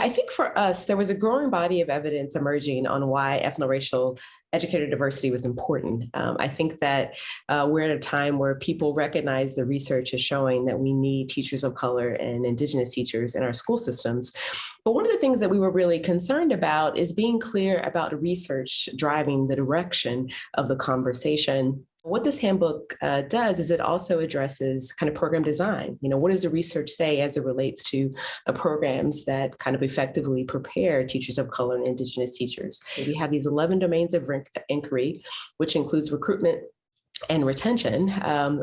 I think for us, there was a growing body of evidence emerging on why ethnoracial educator diversity was important. I think that we're at a time where people recognize the research is showing that we need teachers of color and Indigenous teachers in our school systems. But one of the things that we were really concerned about is being clear about research driving the direction of the conversation. What this handbook does is it also addresses kind of program design. What does the research say as it relates to programs that kind of effectively prepare teachers of color and Indigenous teachers? We have these 11 domains of inquiry, which includes recruitment and retention,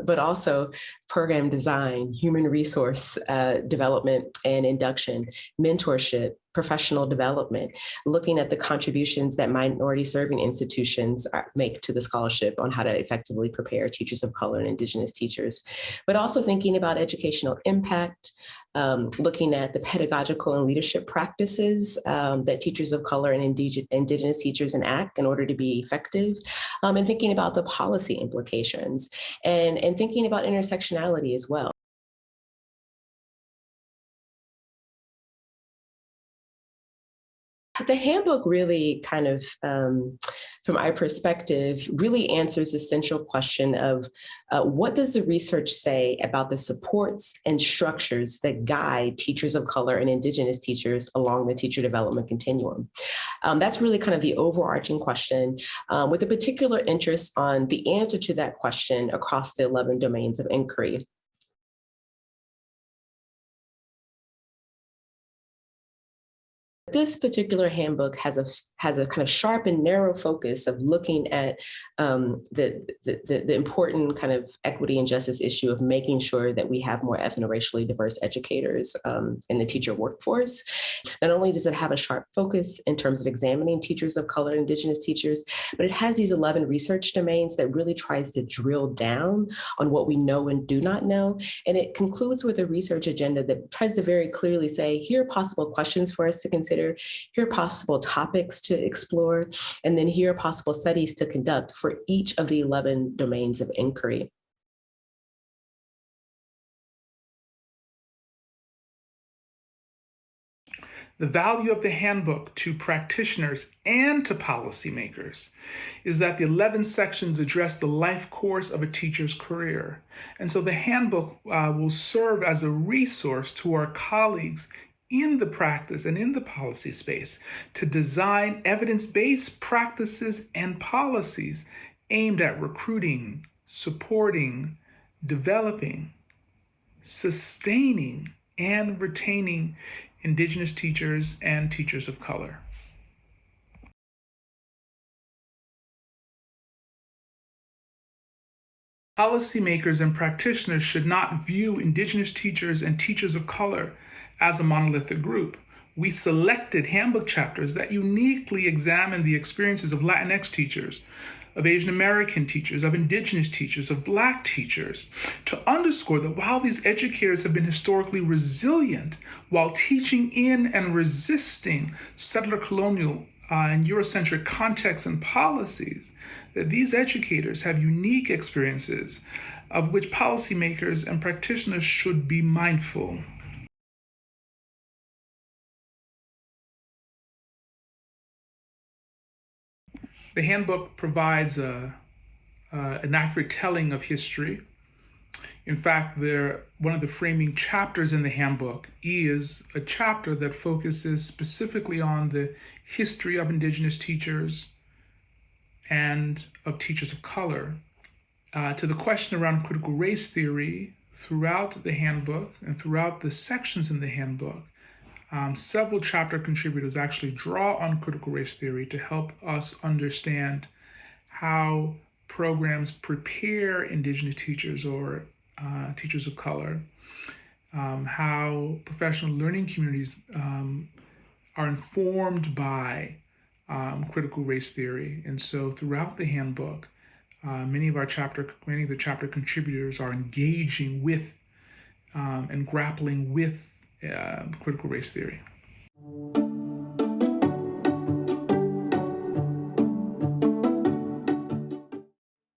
but also program design, human resource development and induction, mentorship, professional development, looking at the contributions that minority serving institutions make to the scholarship on how to effectively prepare teachers of color and Indigenous teachers, but also thinking about educational impact, looking at the pedagogical and leadership practices that teachers of color and Indigenous teachers enact in order to be effective, and thinking about the policy implications and thinking about intersectionality as well. The handbook really kind of, from my perspective, really answers the essential question of what does the research say about the supports and structures that guide teachers of color and Indigenous teachers along the teacher development continuum? That's really kind of the overarching question, with a particular interest on the answer to that question across the 11 domains of inquiry. This particular handbook has a kind of sharp and narrow focus of looking at the important kind of equity and justice issue of making sure that we have more ethno-racially diverse educators in the teacher workforce. Not only does it have a sharp focus in terms of examining teachers of color, Indigenous teachers, but it has these 11 research domains that really tries to drill down on what we know and do not know. And it concludes with a research agenda that tries to very clearly say, here are possible questions for us to consider, here are possible topics to explore, and then here are possible studies to conduct for each of the 11 domains of inquiry. The value of the handbook to practitioners and to policymakers is that the 11 sections address the life course of a teacher's career. And so the handbook will serve as a resource to our colleagues in the practice and in the policy space to design evidence-based practices and policies aimed at recruiting, supporting, developing, sustaining, and retaining Indigenous teachers and teachers of color. Policymakers and practitioners should not view Indigenous teachers and teachers of color as a monolithic group. We selected handbook chapters that uniquely examine the experiences of Latinx teachers, of Asian American teachers, of Indigenous teachers, of Black teachers, to underscore that while these educators have been historically resilient while teaching in and resisting settler colonial and Eurocentric contexts and policies, that these educators have unique experiences of which policymakers and practitioners should be mindful. The handbook provides an accurate telling of history. In fact, one of the framing chapters in the handbook is a chapter that focuses specifically on the history of Indigenous teachers and of teachers of color. To the question around critical race theory, throughout the handbook and throughout the sections in the handbook, several chapter contributors actually draw on critical race theory to help us understand how programs prepare Indigenous teachers or teachers of color, how professional learning communities are informed by critical race theory. And so throughout the handbook, many of the chapter contributors are engaging with and grappling with critical race theory.